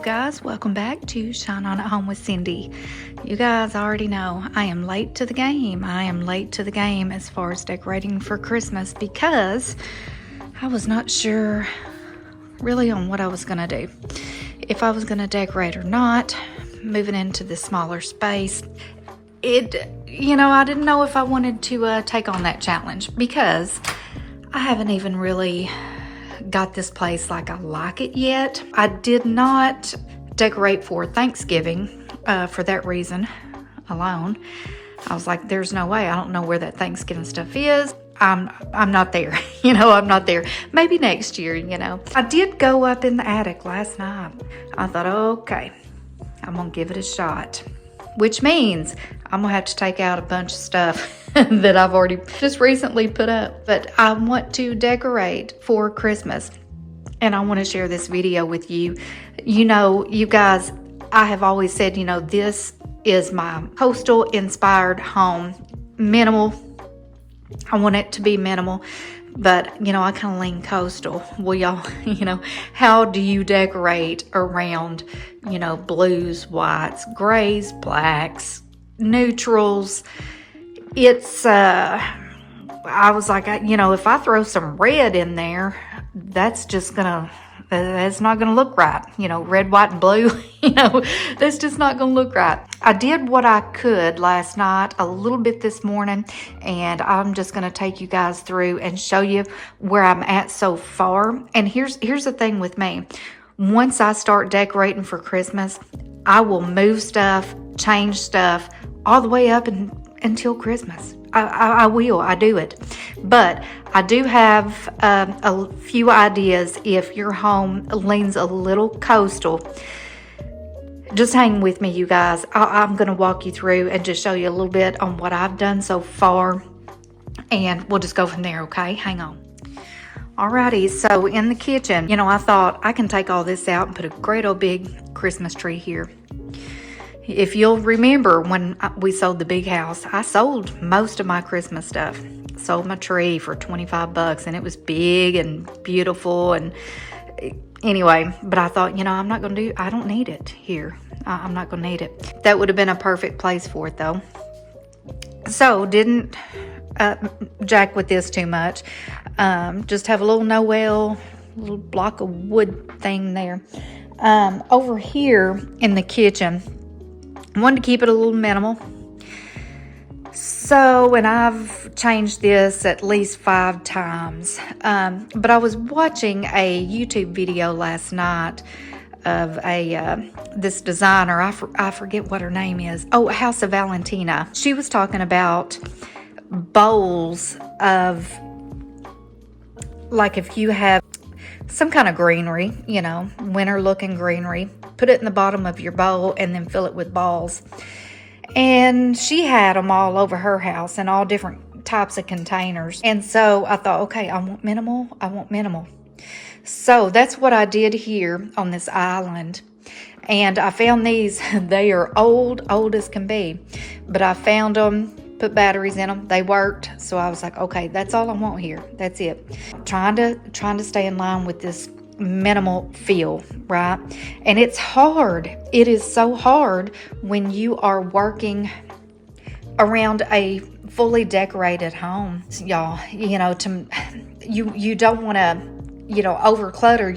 guys, welcome back to Shine On at Home with Cindy. You guys already know I am late to the game. I am late to the game as far as decorating for Christmas because I was not sure really on what I was going to do. If I was going to decorate or not, moving into the smaller space. I didn't know if I wanted to take on that challenge because I haven't even really got this place like I like it yet. I did not decorate for Thanksgiving for that reason alone. I was like, there's no way. I don't know where that Thanksgiving stuff is. I'm not there. I'm not there. Maybe next year, I did go up in the attic last night. I thought, okay, I'm going to give it a shot, which means I'm going to have to take out a bunch of stuff that I've already just recently put up. But I want to decorate for Christmas, and I want to share this video with you. You guys, I have always said, this is my coastal inspired home. Minimal. I want it to be minimal, but I kind of lean coastal. Well, y'all, how do you decorate around, blues, whites, grays, blacks, neutrals? It's, I was like, if I throw some red in there, that's not gonna look right. Red, white, and blue, that's just not gonna look right. I did what I could last night, a little bit this morning, and I'm just gonna take you guys through and show you where I'm at so far. And here's the thing with me. Once I start decorating for Christmas, I will move stuff, change stuff all the way up until Christmas. I do it. But I do have a few ideas if your home leans a little coastal. Just hang with me, you guys. I'm going to walk you through and just show you a little bit on what I've done so far. And we'll just go from there, okay? Hang on. Alrighty, so in the kitchen, I thought I can take all this out and put a great old big Christmas tree here. If you'll remember when we sold the big house, I sold most of my Christmas stuff. Sold my tree for $25 and it was big and beautiful. And anyway, but I thought, I don't need it here. I'm not going to need it. That would have been a perfect place for it though. So didn't jack with this too much. Just have a little Noel, little block of wood thing there. Over here in the kitchen, wanted to keep it a little minimal. So, and I've changed this at least 5 times. But I was watching a YouTube video last night of this designer. I forget what her name is. Oh, House of Valentina. She was talking about bowls of, like if you have some kind of greenery, winter looking greenery, put it in the bottom of your bowl and then fill it with balls. And she had them all over her house in all different types of containers. And so I thought, okay, I want minimal. So that's what I did here on this island. And I found these, they are old as can be, but I found them, put batteries in them, they worked. So I was like, okay, that's all I want here. That's it. Trying to stay in line with this minimal feel, right? And it's hard. It is so hard when you are working around a fully decorated home, y'all. You don't want to overclutter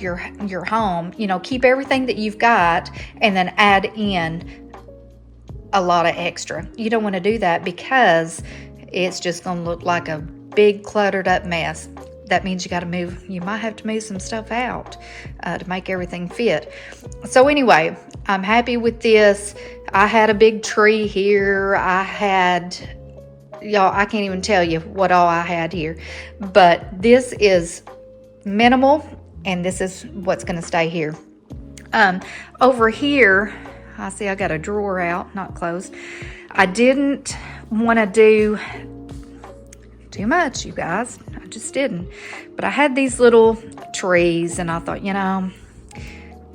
your home. Keep everything that you've got and then add in a lot of extra. You don't want to do that because it's just going to look like a big cluttered up mess. That means you might have to move some stuff out to make everything fit. So anyway, I'm happy with this. I had a big tree here. I can't even tell you what all I had here, but this is minimal and this is what's going to stay here. Over here, I see I got a drawer out, not closed. I didn't want to do too much, you guys. I just didn't. But I had these little trees and I thought,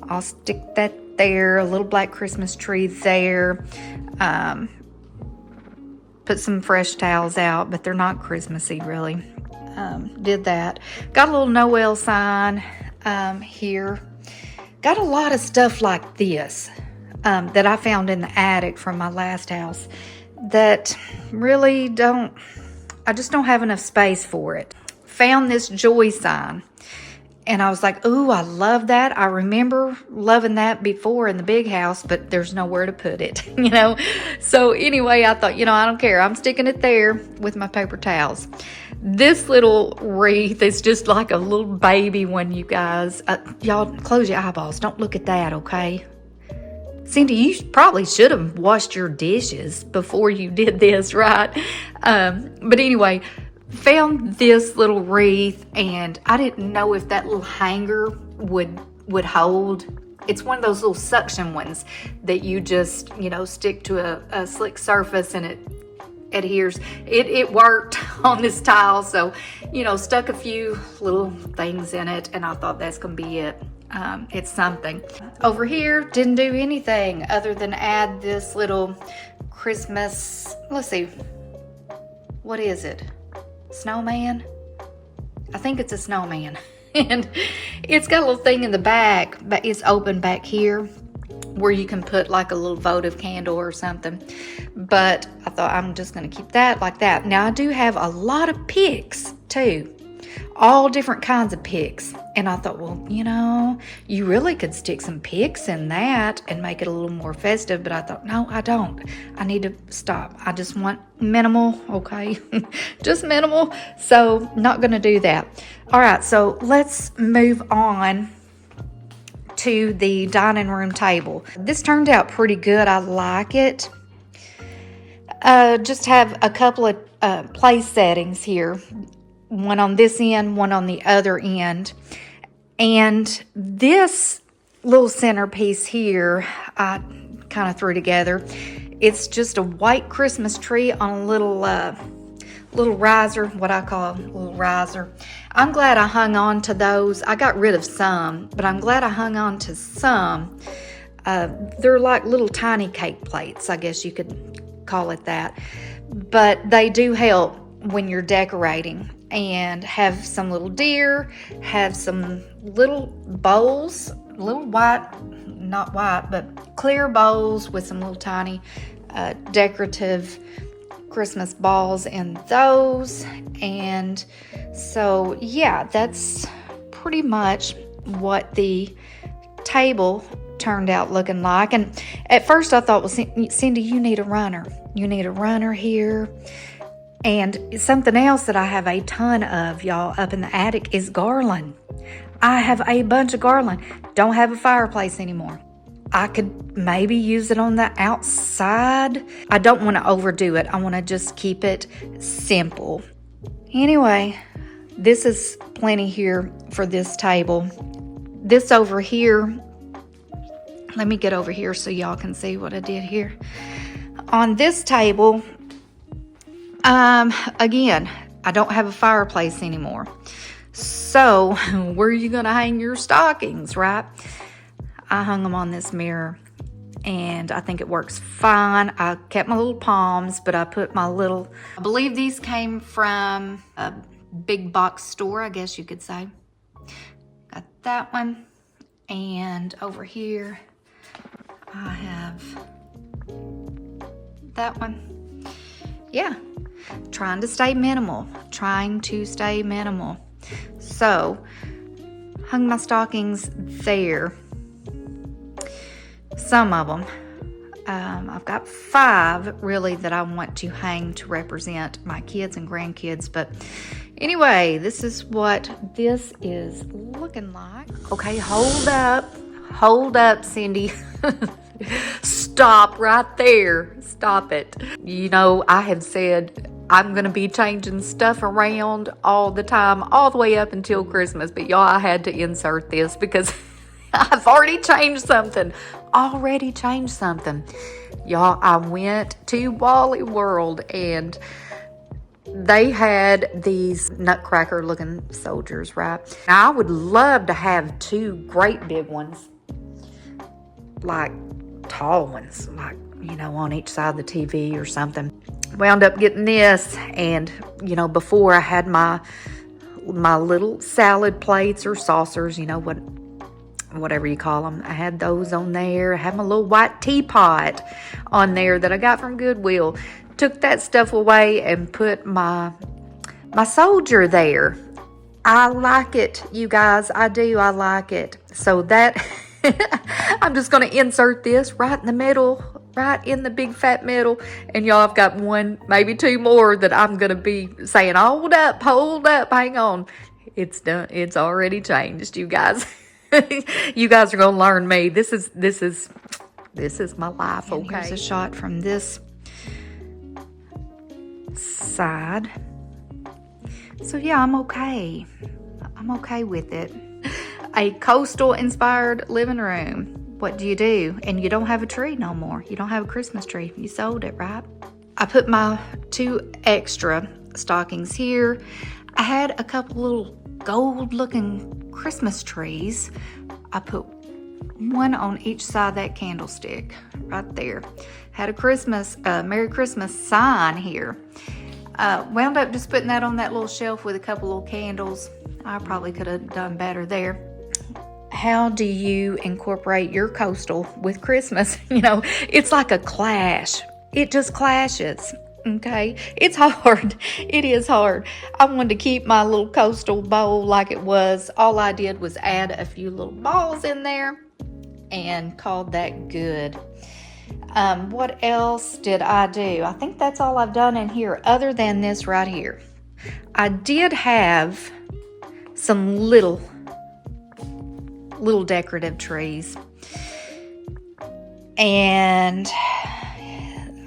I'll stick that there, a little black Christmas tree there. Put some fresh towels out, but they're not Christmassy really. Did that. Got a little Noel sign here. got a lot of stuff like this that I found in the attic from my last house that really I just don't have enough space for it. Found this joy sign. And I was like, ooh, I love that. I remember loving that before in the big house, but there's nowhere to put it, you know? So anyway, I thought, you know, I don't care. I'm sticking it there with my paper towels. This little wreath is just like a little baby one, you guys. Y'all, close your eyeballs. Don't look at that, okay? Cindy, you probably should have washed your dishes before you did this, right? But anyway, found this little wreath, and I didn't know if that little hanger would hold. It's one of those little suction ones that you just, you know, stick to a slick surface and it adheres. It worked on this tile, so, you know, stuck a few little things in it, and I thought that's gonna be it. It's something. Over here, didn't do anything other than add this little Christmas, let's see, what is it? Snowman? I think it's a snowman. And it's got a little thing in the back, but it's open back here where you can put like a little votive candle or something. But I thought I'm just going to keep that like that. Now I do have a lot of picks too. All different kinds of picks. And I thought, well, you know, you really could stick some picks in that and make it a little more festive. But I thought, no, I don't. I need to stop. I just want minimal, okay? Just minimal. So not going to do that. All right, so let's move on to the dining room table. This turned out pretty good. I like it. Just have a couple of place settings here. One on this end, one on the other end. And this little centerpiece here, I kind of threw together. It's just a white Christmas tree on a little riser, what I call a little riser. I'm glad I hung on to those. I got rid of some, but I'm glad I hung on to some. They're like little tiny cake plates, I guess you could call it that. But they do help when you're decorating. And have some little deer, have some little bowls, little white, not white, but clear bowls with some little tiny decorative Christmas balls in those. And so, yeah, that's pretty much what the table turned out looking like. And at first I thought, well, Cindy, you need a runner. You need a runner here. And something else that I have a ton of, y'all, up in the attic is garland. I have a bunch of garland. Don't have a fireplace anymore. I could maybe use it on the outside. I don't want to overdo it. I want to just keep it simple. Anyway, this is plenty here for this table. This over here, let me get over here so y'all can see what I did here. On this table, again, I don't have a fireplace anymore. So, where are you going to hang your stockings, right? I hung them on this mirror, and I think it works fine. I kept my little palms, but I put my little, I believe these came from a big box store, I guess you could say. Got that one. And over here, I have that one. Yeah. Trying to stay minimal. So, hung my stockings there. Some of them. I've got 5 really that I want to hang to represent my kids and grandkids. But anyway, this is what this is looking like. Okay, hold up, Cindy. Stop right there. Stop it. You know, I have said I'm going to be changing stuff around all the time, all the way up until Christmas. But y'all, I had to insert this because I've already changed something. Y'all, I went to Wally World and they had these nutcracker looking soldiers, right? Now, I would love to have 2 great big ones, like tall ones, like, you know, on each side of the TV or something. Wound up getting this, and, you know, before I had my little salad plates or saucers, you know, whatever you call them. I had those on there. I had my little white teapot on there that I got from Goodwill. Took that stuff away and put my soldier there. I like it, you guys. I do. I like it. So that I'm just going to insert this right in the middle, right in the big fat middle. And y'all, I've got one, maybe two more that I'm going to be saying, hold up, hang on. It's done. It's already changed, you guys. You guys are going to learn me. This is my life, okay? And here's a shot from this side. So yeah, I'm okay. I'm okay with it. A coastal inspired living room. What do? And you don't have a tree no more. You don't have a Christmas tree. You sold it, right? I put my 2 extra stockings here. I had a couple little gold looking Christmas trees. I put one on each side of that candlestick right there. Had a Merry Christmas sign here. Wound up just putting that on that little shelf with a couple little candles. I probably could have done better there. How do you incorporate your coastal with Christmas? You know, it's like a clash. It just clashes, okay? It's hard. It is hard. I wanted to keep my little coastal bowl like it was. All I did was add a few little balls in there and called that good. What else did I do? I think that's all I've done in here other than this right here. I did have some little decorative trees. And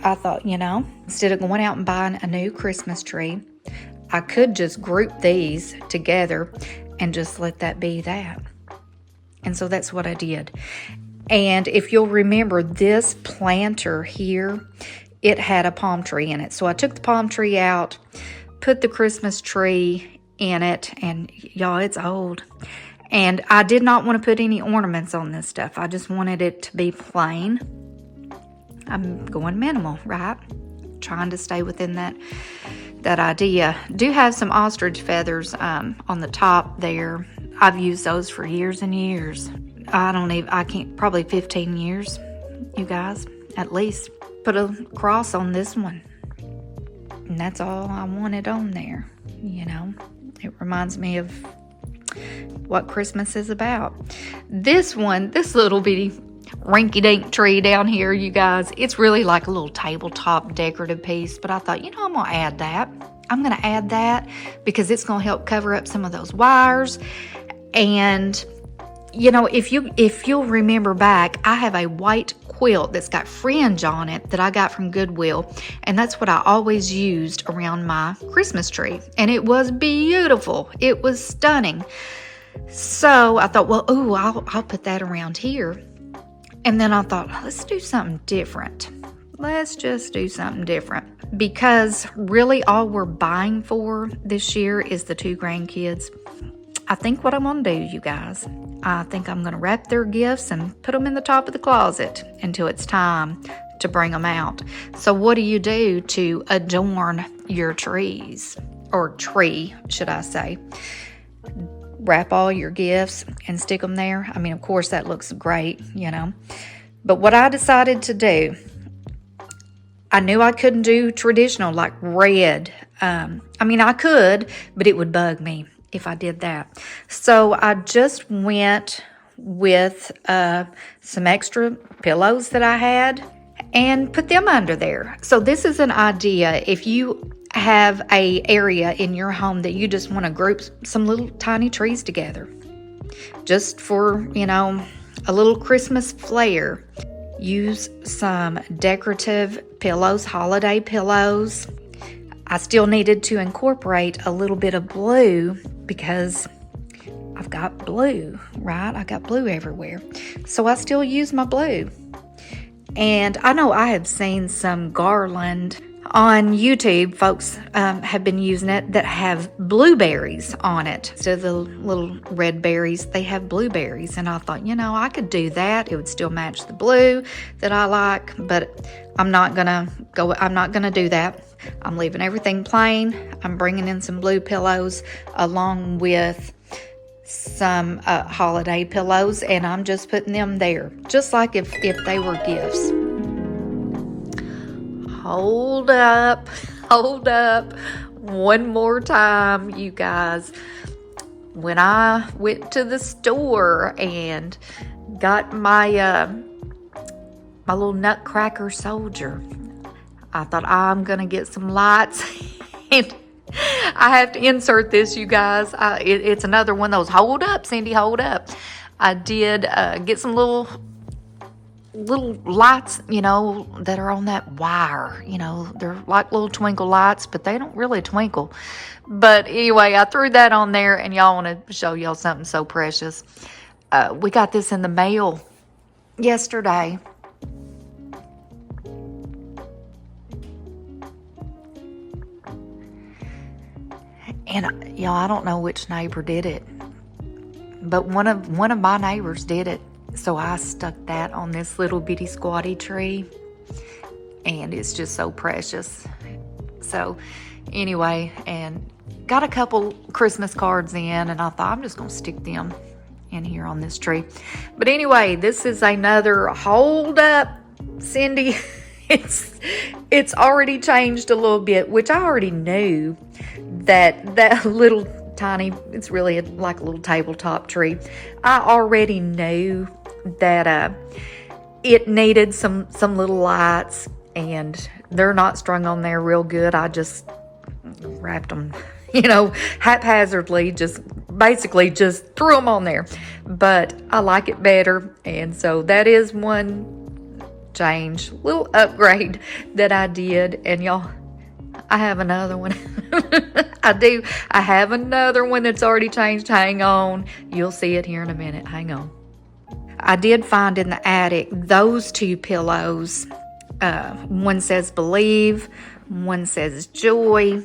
I thought, you know, instead of going out and buying a new Christmas tree, I could just group these together and just let that be that. And so that's what I did. And if you'll remember, this planter here, it had a palm tree in it. So I took the palm tree out, put the Christmas tree in it, and y'all, it's old. And I did not want to put any ornaments on this stuff. I just wanted it to be plain. I'm going minimal, right? Trying to stay within that idea. Do have some ostrich feathers on the top there. I've used those for years and years. I can't, probably 15 years, you guys, at least. Put a cross on this one. And that's all I wanted on there, you know. It reminds me of what Christmas is about. This little bitty rinky-dink tree down here, you guys, it's really like a little tabletop decorative piece, but I thought, you know, I'm gonna add that. I'm gonna add that because it's gonna help cover up some of those wires. And you know, if you'll remember back, I have a white quilt that's got fringe on it that I got from Goodwill, and that's what I always used around my Christmas tree, and it was beautiful. It was stunning. So I thought, well, I'll put that around here. And then I thought, let's do something different. Let's just do something different, because really all we're buying for this year is the 2 grandkids. I think what I'm going to do, you guys, I think I'm going to wrap their gifts and put them in the top of the closet until it's time to bring them out. So what do you do to adorn your trees? Or tree, should I say. Wrap all your gifts and stick them there. I mean, of course, that looks great, you know. But what I decided to do, I knew I couldn't do traditional like red. I mean, I could, but it would bug me if I did that. So I just went with some extra pillows that I had and put them under there. So this is an idea. If you have a area in your home that you just want to group some little tiny trees together, just for, you know, a little Christmas flair, use some decorative pillows, holiday pillows. I still needed to incorporate a little bit of blue because I've got blue, right? I got blue everywhere. So I still use my blue. And I know I have seen some garland on YouTube. Folks have been using it that have blueberries on it. Instead of the little red berries, they have blueberries. And I thought, you know, I could do that. It would still match the blue that I like, but I'm not gonna do that. I'm leaving everything plain. I'm bringing in some blue pillows along with some holiday pillows, and I'm just putting them there, just like if they were gifts. Hold up, hold up. One more time, you guys. When I went to the store and got my my little nutcracker soldier, I thought I'm gonna get some lights. And I have to insert this, you guys. It's another one of those. Hold up, Cindy, hold up. I did get some little lights, you know, that are on that wire. You know, they're like little twinkle lights, but they don't really twinkle. But anyway, I threw that on there, and y'all want to show y'all something so precious. We got this in the mail yesterday. And y'all, I don't know which neighbor did it, but one of my neighbors did it. So I stuck that on this little bitty squatty tree, and it's just so precious. So anyway, and got a couple Christmas cards in, and I thought I'm just gonna stick them in here on this tree. But anyway, this is another hold up, Cindy. It's already changed a little bit, which I already knew that little tiny, it's really like a little tabletop tree. I already knew that it needed some little lights, and they're not strung on there real good. I just wrapped them, you know, haphazardly, just basically just threw them on there. But I like it better, and so that is one change, little upgrade that I did. And y'all, I have another one. I do. I have another one that's already changed. Hang on. You'll see it here in a minute. Hang on. I did find in the attic those two pillows. One says believe, one says joy.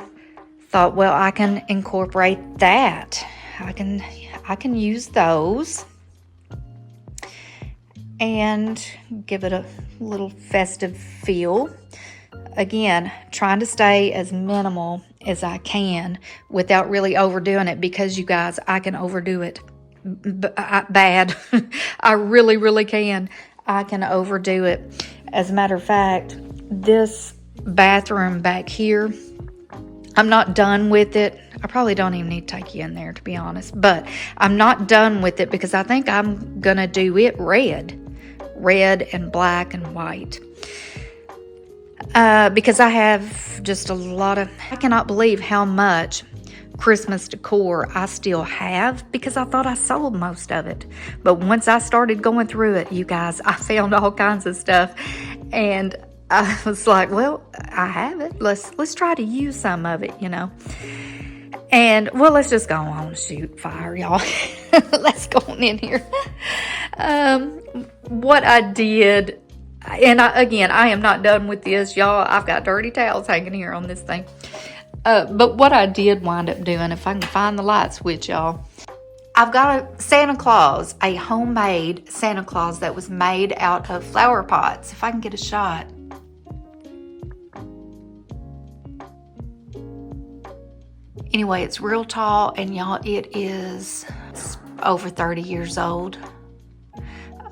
Thought, well, I can incorporate that. I can use those and give it a little festive feel. Again, trying to stay as minimal as I can without really overdoing it, because you guys, I can overdo it bad. I really, really can. I can overdo it. As a matter of fact, this bathroom back here, I'm not done with it. I probably don't even need to take you in there, to be honest, but I'm not done with it because I think I'm gonna do it red and black and white. Because I have just a lot of, I cannot believe how much Christmas decor I still have, because I thought I sold most of it. But once I started going through it, you guys, I found all kinds of stuff, and I was like, well, I have it. Let's try to use some of it, you know. And well, let's just go on, shoot fire, y'all. Let's go on in here. What I did, and I am not done with this, y'all. I've got dirty towels hanging here on this thing. But what I did wind up doing, if I can find the light switch, y'all, I've got a Santa Claus, a homemade Santa Claus that was made out of flower pots. If I can get a shot. Anyway, it's real tall, and y'all, it's over 30 years old.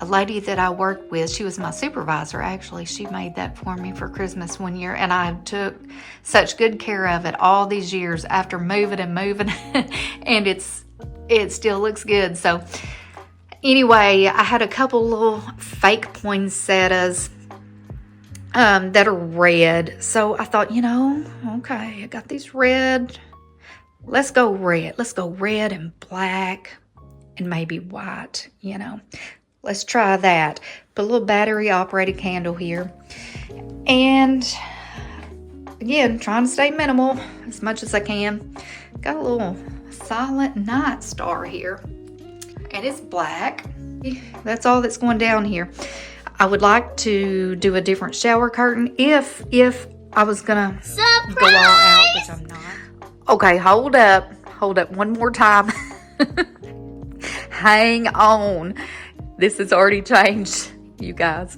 A lady that I worked with, she was my supervisor actually, she made that for me for Christmas one year, and I took such good care of it all these years after moving and it still looks good. So anyway, I had a couple little fake poinsettias that are red. So I thought, you know, okay, I got these red. Let's go red. Let's go red and black and maybe white, you know. Let's try that. Put a little battery operated candle here. And again, trying to stay minimal as much as I can. Got a little silent night star here. And it's black. That's all that's going down here. I would like to do a different shower curtain if I was gonna go all out, which I'm not. Okay, hold up one more time. Hang on. This has already changed, you guys.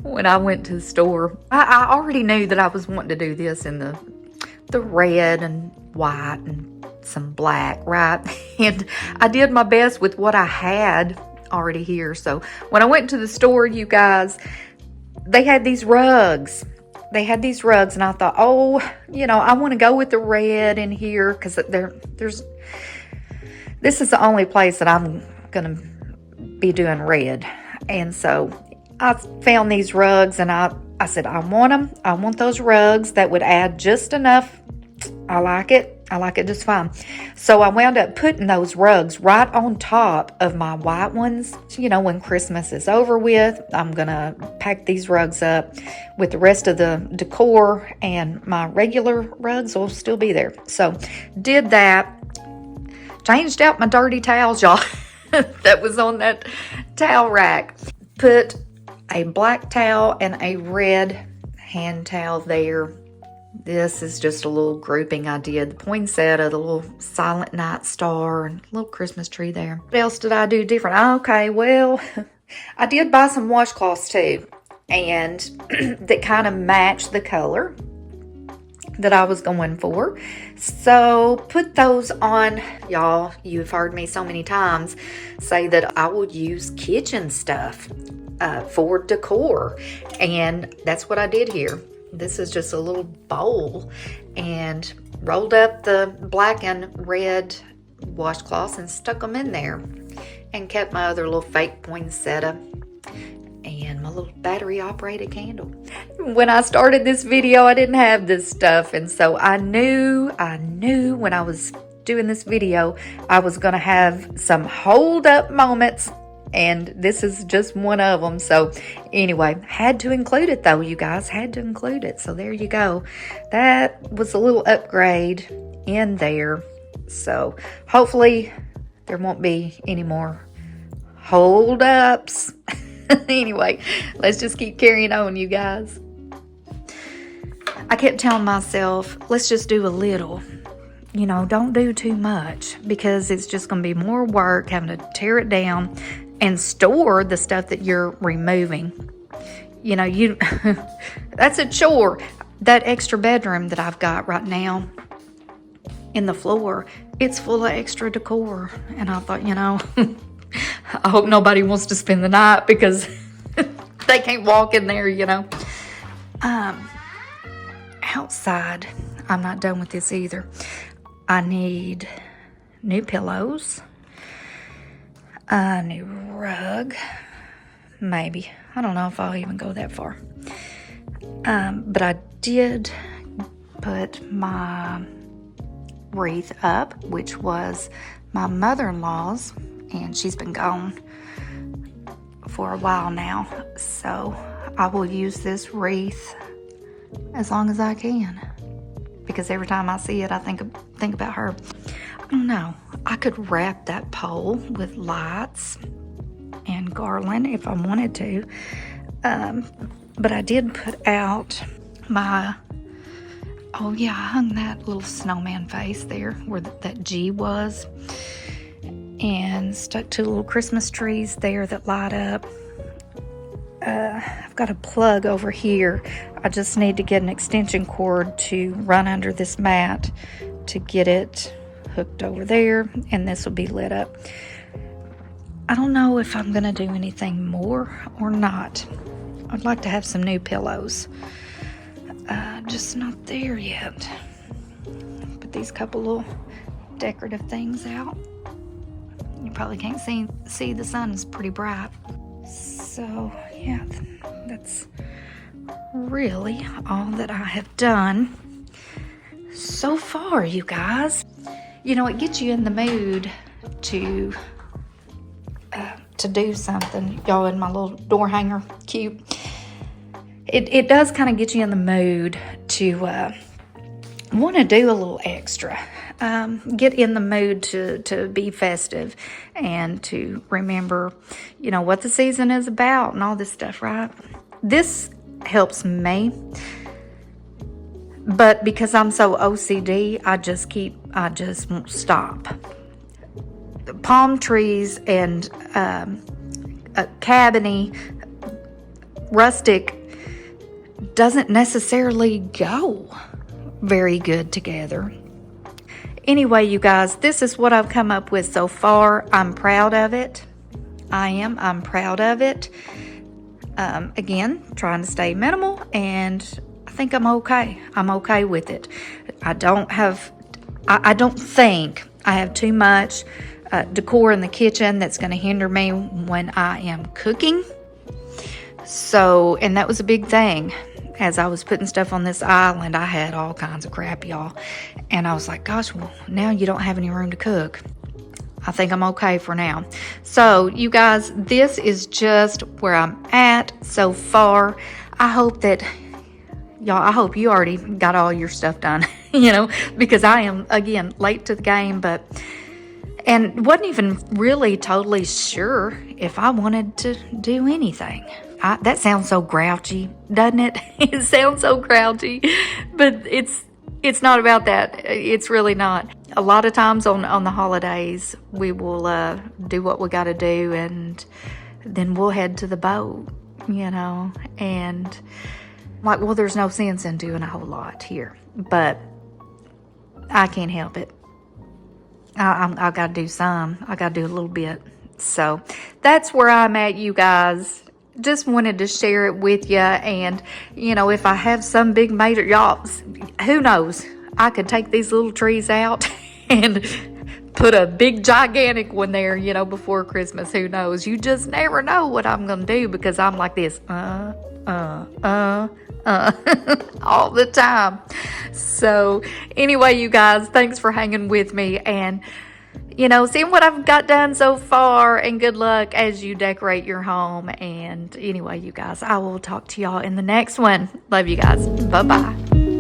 When I went to the store, I already knew that I was wanting to do this in the red and white and some black, right? And I did my best with what I had already here. So when I went to the store, you guys, they had these rugs. They had these rugs, and I thought, oh, I want to go with the red in here because this is the only place that I'm going to be doing red. And so I found these rugs, and I said, I want them. I want those rugs that would add just enough. I like it. I like it just fine. So I wound up putting those rugs right on top of my white ones. When Christmas is over with, I'm going to pack these rugs up with the rest of the decor, and my regular rugs will still be there. So did that. Changed out my dirty towels, y'all, that was on that towel rack. Put a black towel and a red hand towel there. This is just a little grouping I did. The poinsettia, the little silent night star, and little Christmas tree there. What else did I do different? Okay, well, I did buy some washcloths too, and that kind of matched the color that I was going for. So put those on. Y'all, you've heard me so many times say that I would use kitchen stuff for decor, and that's what I did here. This is just a little bowl, and rolled up the black and red washcloths and stuck them in there, and kept my other little fake poinsettia and my little battery operated candle. When I started this video, I didn't have this stuff, and so I knew when I was doing this video I was gonna have some hold up moments, and this is just one of them. So anyway, had to include it though, you guys, had to include it. So there you go. That was a little upgrade in there. So hopefully there won't be any more hold ups. Anyway, let's just keep carrying on, you guys. I kept telling myself, let's just do a little. Don't do too much, because it's just going to be more work having to tear it down and store the stuff that you're removing. That's a chore. That extra bedroom that I've got right now in the floor, it's full of extra decor. And I thought, I hope nobody wants to spend the night, because they can't walk in there, Outside, I'm not done with this either. I need new pillows, a new rug, maybe. I don't know if I'll even go that far. But I did put my wreath up, which was my mother-in-law's, and she's been gone for a while now. So I will use this wreath as long as I can, because every time I see it, I think about her. I don't know. I could wrap that pole with lights and garland if I wanted to. But I did put out my, I hung that little snowman face there where that G was, and stuck two little Christmas trees there that light up. I've got a plug over here. I just need to get an extension cord to run under this mat to get it hooked over there, and this will be lit up. I don't know if I'm going to do anything more or not. I'd like to have some new pillows. Just not there yet. Put these couple little decorative things out. You probably can't see the sun is pretty bright. So yeah, that's really all that I have done so far, you guys. It gets you in the mood to do something. Y'all, in my little door hanger, cute. It does kind of get you in the mood to want to do a little extra. Get in the mood to be festive and to remember, what the season is about and all this stuff, right? This helps me, but because I'm so OCD, I just won't stop. The palm trees and cabiny, rustic doesn't necessarily go very good together. Anyway, you guys, this is what I've come up with so far. I'm proud of it. I'm proud of it. Again, trying to stay minimal, and I think I'm okay. I'm okay with it. I don't think I have too much decor in the kitchen that's going to hinder me when I am cooking. So, and that was a big thing. As I was putting stuff on this island, I had all kinds of crap, y'all. And I was like, gosh, well, now you don't have any room to cook. I think I'm okay for now. So, you guys, this is just where I'm at so far. I hope that, y'all, I hope you already got all your stuff done, because I am, again, late to the game, and wasn't even really totally sure if I wanted to do anything. That sounds so grouchy, doesn't it? It sounds so grouchy, but it's not about that. It's really not. A lot of times on the holidays, we will do what we got to do, and then we'll head to the boat, and like, well, there's no sense in doing a whole lot here, but I can't help it. I got to do some. I got to do a little bit. So that's where I'm at, you guys. Just wanted to share it with you. And, if I have some big major, y'all, who knows? I could take these little trees out and put a big gigantic one there, before Christmas. Who knows? You just never know what I'm going to do, because I'm like this, all the time. So anyway, you guys, thanks for hanging with me and seeing what I've got done so far, and good luck as you decorate your home. And anyway, you guys, I will talk to y'all in the next one. Love you guys. Bye-bye.